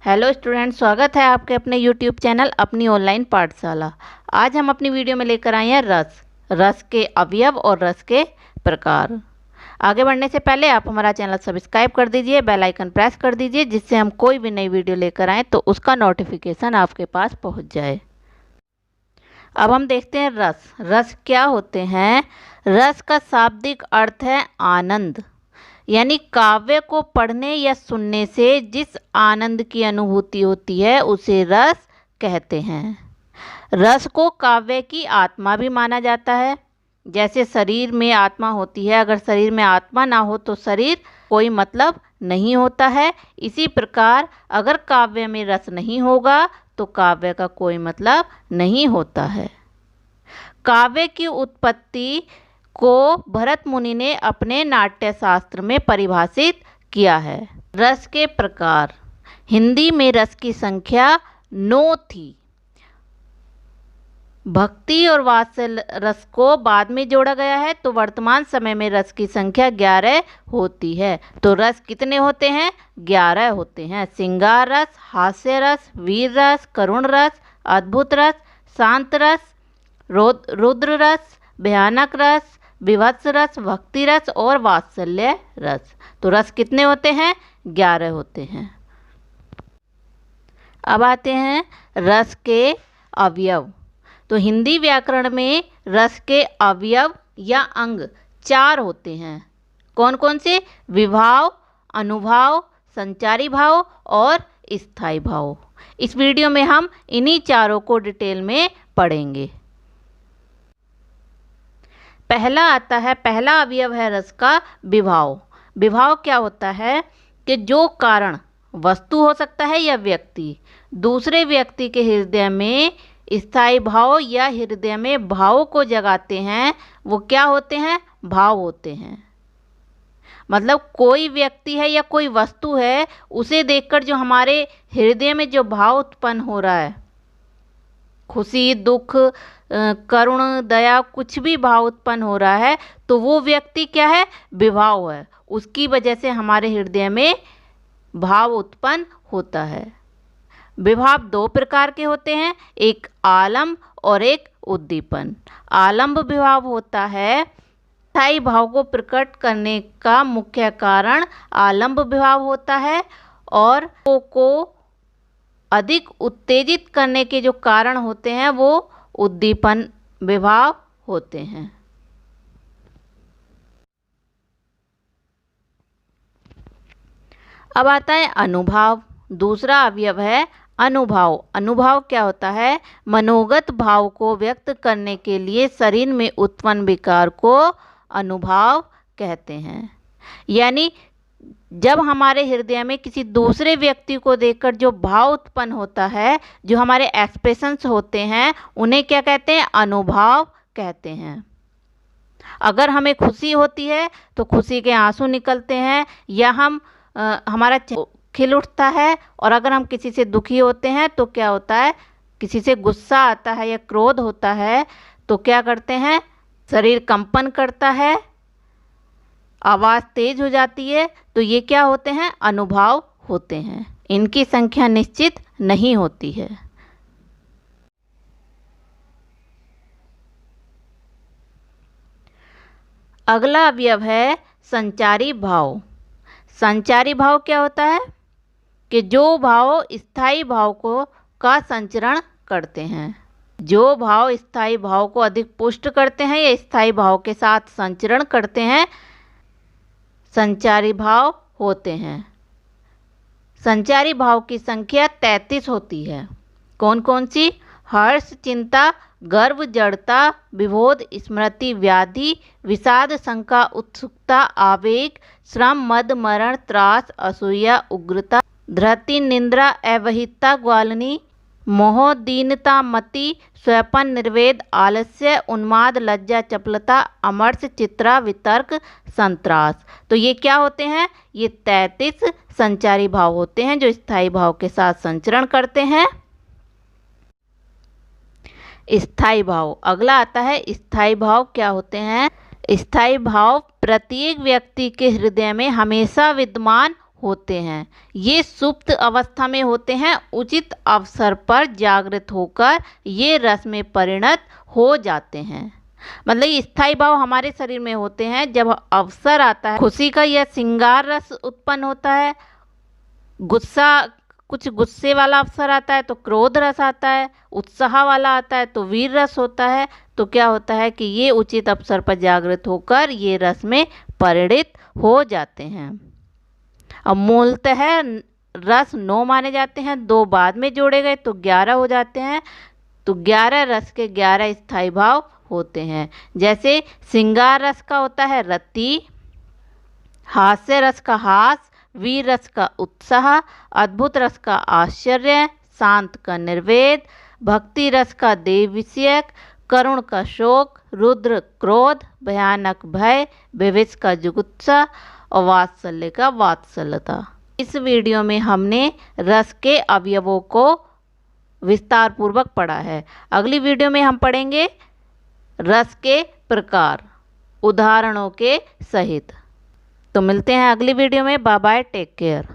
Hello student, स्वागत है आपके अपने यूट्यूब चैनल अपनी ऑनलाइन पाठशाला। आज हम अपनी वीडियो में लेकर आए हैं रस के अवयव और रस के प्रकार। आगे बढ़ने से पहले आप हमारा चैनल सब्सक्राइब कर दीजिए, बेल आइकन प्रेस कर दीजिए, जिससे हम कोई भी नई वीडियो लेकर आएँ तो उसका नोटिफिकेशन आपके पास पहुंच जाए। अब हम देखते हैं रस क्या होते हैं। रस का शाब्दिक अर्थ है आनंद, यानी काव्य को पढ़ने या सुनने से जिस आनंद की अनुभूति होती है उसे रस कहते हैं। रस को काव्य की आत्मा भी माना जाता है। जैसे शरीर में आत्मा होती है, अगर शरीर में आत्मा ना हो तो शरीर कोई मतलब नहीं होता है। इसी प्रकार अगर काव्य में रस नहीं होगा तो काव्य का कोई मतलब नहीं होता है। काव्य की उत्पत्ति को भरत मुनि ने अपने नाट्य शास्त्र में परिभाषित किया है। रस के प्रकार। हिंदी में रस की संख्या 9 थी। भक्ति और वात्सल्य रस को बाद में जोड़ा गया है, तो वर्तमान समय में रस की संख्या 11 होती है। तो रस कितने होते हैं? 11 होते हैं। श्रृंगार रस, हास्य रस, वीर रस, करुण रस, अद्भुत रस, शांत रस, रुद्र रस, भयानक रस, विभत्स रस, भक्ति रस और वात्सल्य रस। तो रस कितने होते हैं? 11 होते हैं। अब आते हैं रस के अवयव। तो हिंदी व्याकरण में रस के अवयव या अंग 4 होते हैं। कौन कौन से? विभाव, अनुभाव, संचारी भाव और स्थायी भाव। इस वीडियो में हम इन्हीं चारों को डिटेल में पढ़ेंगे। पहला अवयव है रस का विभाव। विभाव क्या होता है कि जो कारण वस्तु हो सकता है या व्यक्ति, दूसरे व्यक्ति के हृदय में स्थायी भाव या हृदय में भाव को जगाते हैं, वो क्या होते हैं? भाव होते हैं। मतलब कोई व्यक्ति है या कोई वस्तु है, उसे देखकर जो हमारे हृदय में जो भाव उत्पन्न हो रहा है, खुशी, दुख, करुण, दया, कुछ भी भाव उत्पन्न हो रहा है, तो वो व्यक्ति क्या है? विभाव है। उसकी वजह से हमारे हृदय में भाव उत्पन्न होता है। विभाव 2 प्रकार के होते हैं, एक आलम्ब और एक उद्दीपन। आलम्ब विभाव होता है स्थायी भाव को प्रकट करने का मुख्य कारण आलम्ब विभाव होता है, और को अधिक उत्तेजित करने के जो कारण होते हैं वो उद्दीपन विभाव होते हैं। अब आता है अनुभाव। दूसरा अवयव है अनुभाव। अनुभाव क्या होता है? मनोगत भाव को व्यक्त करने के लिए शरीर में उत्पन्न विकार को अनुभाव कहते हैं। यानी जब हमारे हृदय में किसी दूसरे व्यक्ति को देखकर जो भाव उत्पन्न होता है, जो हमारे एक्सप्रेशंस होते हैं, उन्हें क्या कहते हैं? अनुभाव कहते हैं। अगर हमें खुशी होती है तो खुशी के आंसू निकलते हैं, या हमारा खिल उठता है। और अगर हम किसी से दुखी होते हैं तो क्या होता है? किसी से गुस्सा आता है या क्रोध होता है तो क्या करते हैं? शरीर कंपन करता है, आवाज़ तेज हो जाती है। तो ये क्या होते हैं? अनुभाव होते हैं। इनकी संख्या निश्चित नहीं होती है। अगला अवयव है संचारी भाव। संचारी भाव क्या होता है? कि जो भाव स्थायी भाव का संचरण करते हैं। जो भाव स्थायी भाव को अधिक पुष्ट करते हैं या स्थायी भाव के साथ संचरण करते हैं, संचारी भाव होते हैं। संचारी भाव की संख्या 33 होती है। कौन कौन सी? हर्ष, चिंता, गर्व, जड़ता, विबोध, स्मृति, व्याधि, विषाद, शंका, उत्सुकता, आवेग, श्रम, मद, मरण, त्रास, असूया, उग्रता, धृति, निंद्रा, अवहितता, ग्वालनी, मोह, दीनता, मति, स्वैपन, निर्वेद, आलस्य, उन्माद, लज्जा, चपलता, अमर्ष, चित्रा, वितर्क, संत्रास। तो ये क्या होते हैं? ये 33 संचारी भाव होते हैं जो स्थायी भाव के साथ संचरण करते हैं। स्थायी भाव। अगला आता है स्थायी भाव। क्या होते हैं? स्थायी भाव प्रत्येक व्यक्ति के हृदय में हमेशा विद्यमान होते हैं। ये सुप्त अवस्था में होते हैं। उचित अवसर पर जागृत होकर ये रस में परिणत हो जाते हैं। मतलब ये स्थायी भाव हमारे शरीर में होते हैं। जब अवसर आता है खुशी का, यह श्रृंगार रस उत्पन्न होता है। गुस्सा, कुछ गुस्से वाला अवसर आता है तो क्रोध रस आता है। उत्साह वाला आता है तो वीर रस होता है। तो क्या होता है कि ये उचित अवसर पर जागृत होकर ये रस में परिणित हो जाते हैं। अब मूलतः रस 9 माने जाते हैं, 2 बाद में जोड़े गए तो 11 हो जाते हैं। तो 11 रस के 11 स्थायी भाव होते हैं। जैसे श्रृंगार रस का होता है रति, हास्य रस का हास, वीर रस का उत्साह, अद्भुत रस का आश्चर्य, शांत का निर्वेद, भक्ति रस का देव विषयक, करुण का शोक, रुद्र क्रोध, भयानक भय, विविध का जुगुप्सा और वात्सल्य का वात्सल्यता। इस वीडियो में हमने रस के अवयवों को विस्तार पूर्वक पढ़ा है। अगली वीडियो में हम पढ़ेंगे रस के प्रकार उदाहरणों के सहित। तो मिलते हैं अगली वीडियो में। Bye bye, take care.